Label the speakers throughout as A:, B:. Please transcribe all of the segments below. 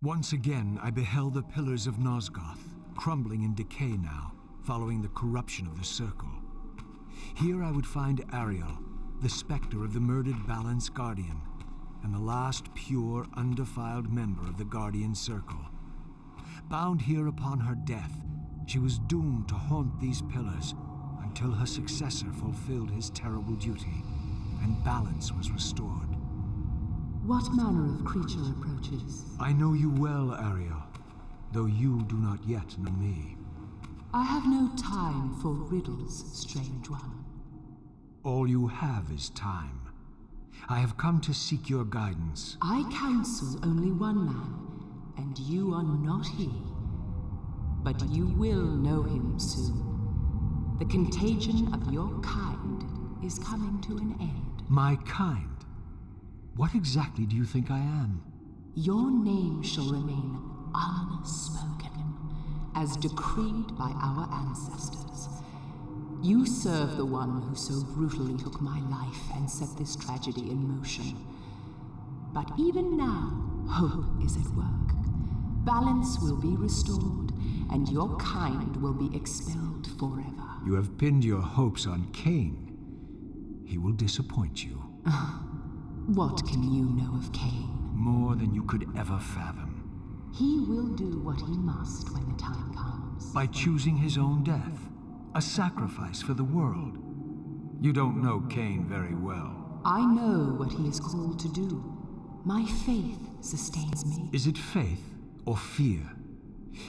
A: Once again, I beheld the pillars of Nosgoth, crumbling in decay now, following the corruption of the Circle. Here I would find Ariel, the specter of the murdered Balance Guardian, and the last pure, undefiled member of the Guardian Circle. Bound here upon her death, she was doomed to haunt these pillars until her successor fulfilled his terrible duty, and balance was restored.
B: What manner of creature approaches?
A: I know you well, Ariel, though you do not yet know me.
B: I have no time for riddles, strange one.
A: All you have is time. I have come to seek your guidance.
B: I counsel only one man, and you are not he. But you will know him soon. The contagion of your kind is coming to an end.
A: My kind? What exactly do you think I am?
B: Your name shall remain unspoken, as decreed by our ancestors. You serve the one who so brutally took my life and set this tragedy in motion. But even now, hope is at work. Balance will be restored, and your kind will be expelled forever.
A: You have pinned your hopes on Kain. He will disappoint you.
B: What can you know of Kain?
A: More than you could ever fathom.
B: He will do what he must when the time comes.
A: By choosing his own death. A sacrifice for the world. You don't know Kain very well.
B: I know what he is called to do. My faith sustains me.
A: Is it faith or fear?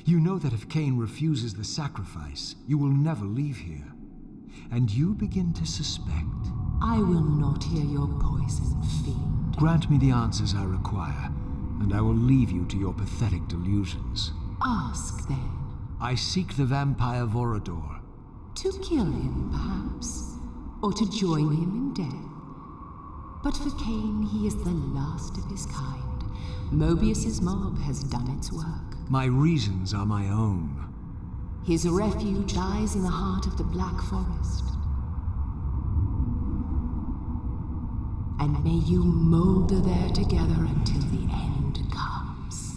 A: You know that if Kain refuses the sacrifice, you will never leave here. And you begin to suspect.
B: I will not hear your poison, fiend.
A: Grant me the answers I require, and I will leave you to your pathetic delusions.
B: Ask, then.
A: I seek the vampire Vorador.
B: To kill him, perhaps, or to join him in death. But for Kain, he is the last of his kind. Moebius's mob has done its work.
A: My reasons are my own.
B: His refuge lies in the heart of the Black Forest. And may you molder there together until the end comes.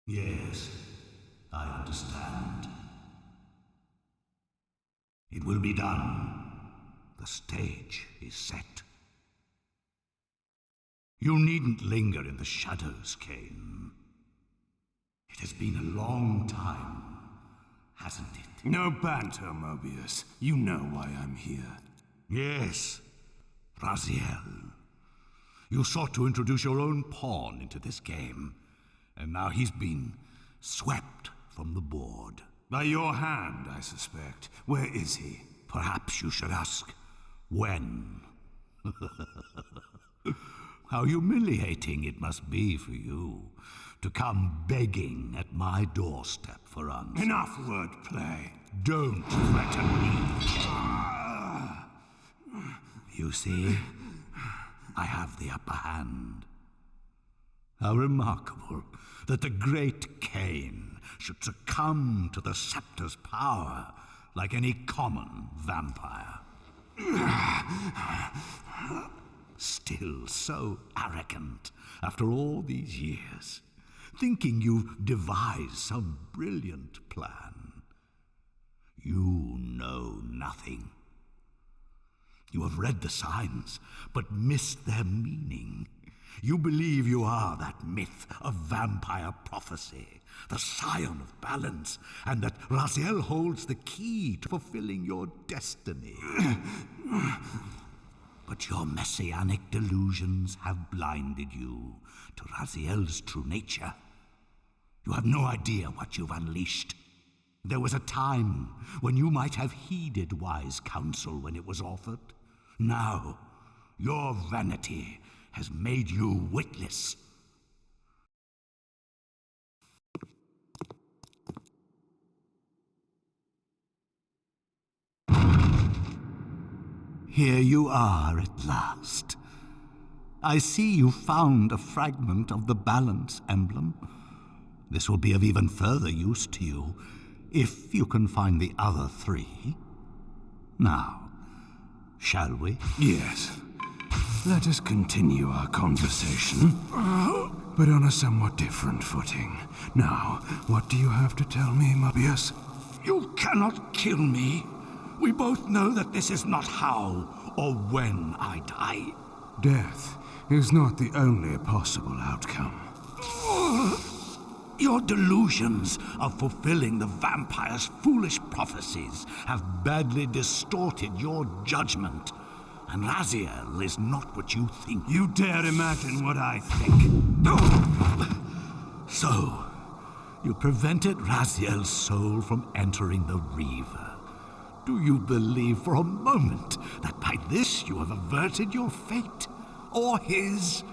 C: Yes, I understand. It will be done. The stage is set. You needn't linger in the shadows, Kain. It has been a long time, hasn't it?
D: No banter, Moebius. You know why I'm here.
C: Yes, Raziel. You sought to introduce your own pawn into this game, and now he's been swept from the board.
D: By your hand, I suspect. Where is he?
C: Perhaps you should ask, when? How humiliating it must be for you to come begging at my doorstep for answers.
D: Enough wordplay.
C: Don't threaten me. You see, I have the upper hand. How remarkable that the great Kain should succumb to the scepter's power like any common vampire. Still so arrogant after all these years, thinking you've devised some brilliant plan. You know nothing. You have read the signs, but missed their meaning. You believe you are that myth of vampire prophecy, the scion of balance, and that Raziel holds the key to fulfilling your destiny. But your messianic delusions have blinded you to Raziel's true nature. You have no idea what you've unleashed. There was a time when you might have heeded wise counsel when it was offered. Now, your vanity has made you witless. Here you are at last. I see you found a fragment of the balance emblem. This will be of even further use to you, if you can find the other 3. Now, shall we?
D: Yes. Let us continue our conversation, but on a somewhat different footing. Now, what do you have to tell me, Moebius?
C: You cannot kill me. We both know that this is not how or when I die.
D: Death is not the only possible outcome.
C: Your delusions of fulfilling the vampire's foolish prophecies have badly distorted your judgment. And Raziel is not what you think.
D: You dare imagine what I think.
C: So, you prevented Raziel's soul from entering the Reaver. Do you believe for a moment that by this you have averted your fate? Or his?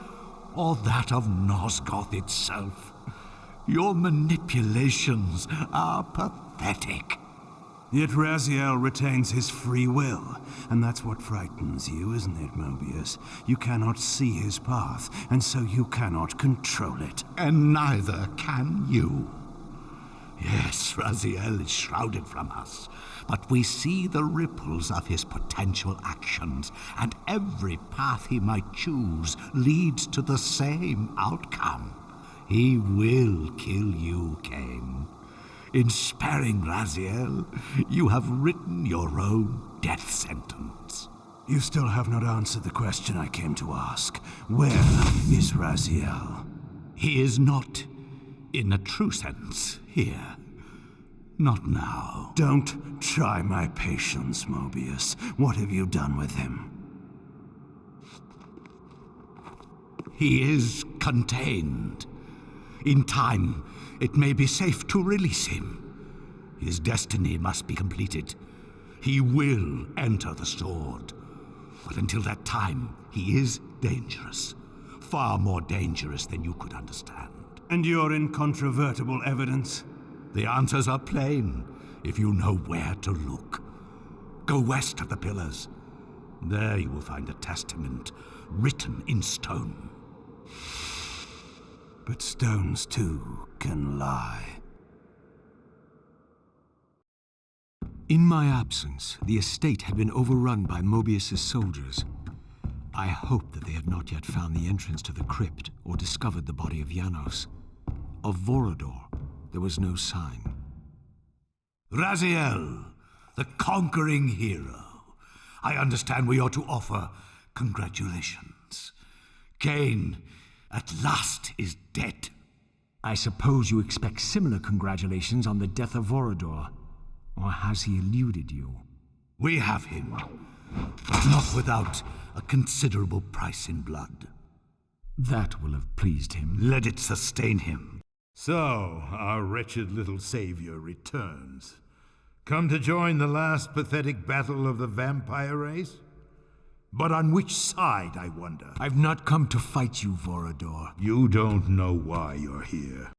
C: Or that of Nosgoth itself? Your manipulations are pathetic.
D: Yet Raziel retains his free will, and that's what frightens you, isn't it, Moebius? You cannot see his path, and so you cannot control it.
C: And neither can you. Yes, Raziel is shrouded from us, but we see the ripples of his potential actions, and every path he might choose leads to the same outcome. He will kill you, Kain. In sparing Raziel, you have written your own death sentence.
D: You still have not answered the question I came to ask. Where is Raziel?
C: He is not, in a true sense, here. Not now.
D: Don't try my patience, Moebius. What have you done with him?
C: He is contained. In time, it may be safe to release him. His destiny must be completed. He will enter the sword. But until that time, he is dangerous. Far more dangerous than you could understand.
D: And your incontrovertible evidence?
C: The answers are plain, if you know where to look. Go west of the pillars. There you will find a testament written in stone.
D: But stones, too, can lie.
A: In my absence, the estate had been overrun by Moebius's soldiers. I hoped that they had not yet found the entrance to the crypt or discovered the body of Janos. Of Vorador, there was no sign.
C: Raziel, the conquering hero. I understand we ought to offer congratulations. Kain, at last, is dead.
A: I suppose you expect similar congratulations on the death of Vorador. Or has he eluded you?
C: We have him, but not without a considerable price in blood.
A: That will have pleased him.
C: Let it sustain him.
E: So, our wretched little savior returns. Come to join the last pathetic battle of the vampire race? But on which side, I wonder?
A: I've not come to fight you, Vorador.
E: You don't know why you're here.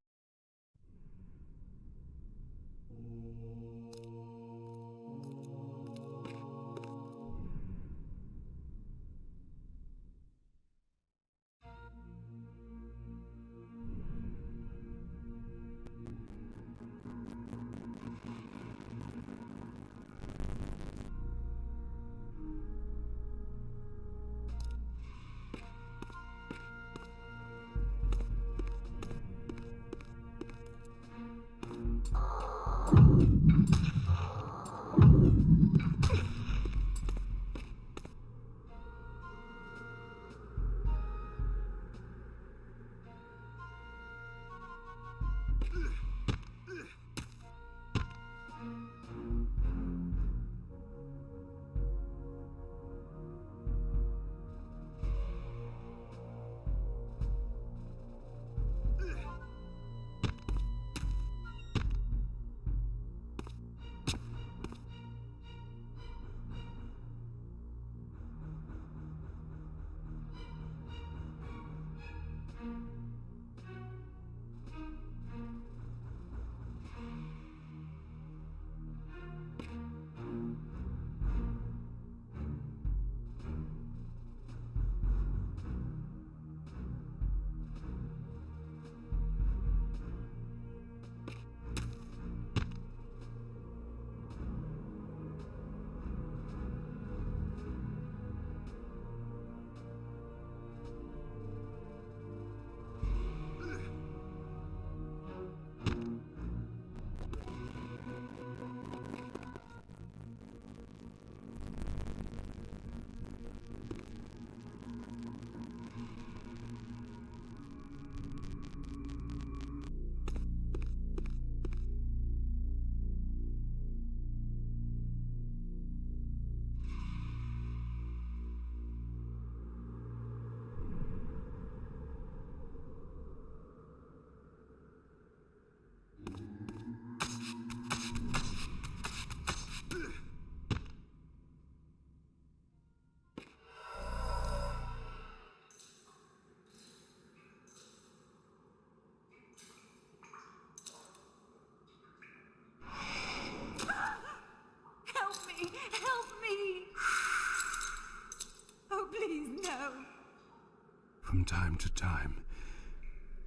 D: from time to time,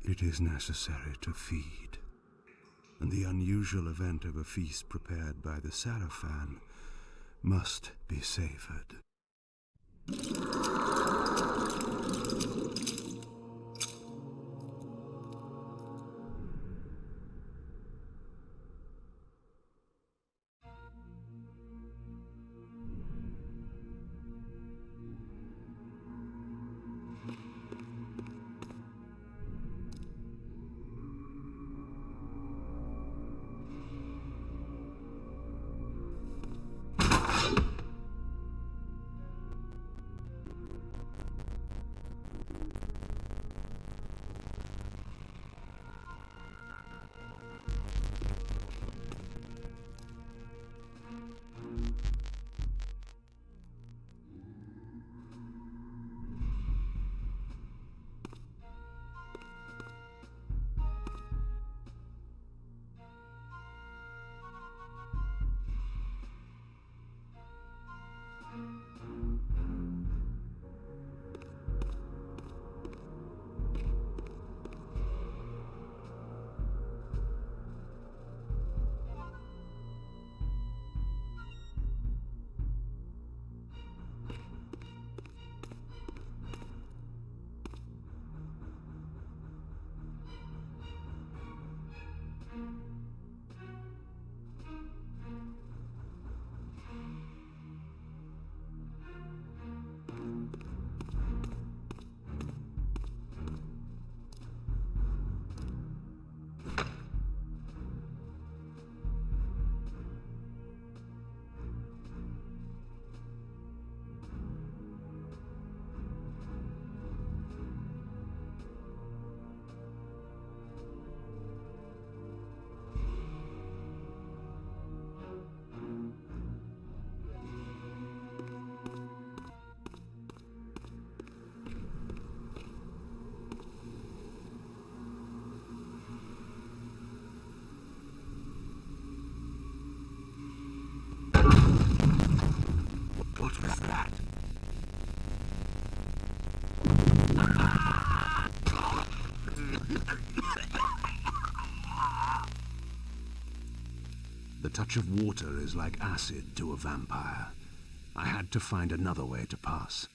D: it is necessary to feed. And the unusual event of a feast prepared by the Sarafan must be savored.
C: What was that?
D: The touch of water is like acid to a vampire. I had to find another way to pass.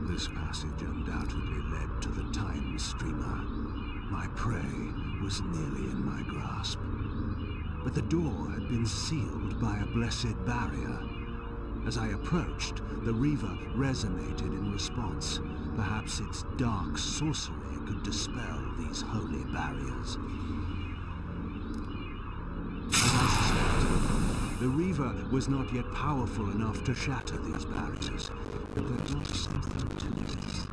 D: This passage undoubtedly led to the time streamer. My prey was nearly in my grasp. But the door had been sealed by a blessed barrier. As I approached, the Reaver resonated in response. Perhaps its dark sorcery could dispel these holy barriers. As I suspected, the Reaver was not yet powerful enough to shatter these barriers. But there was something to this.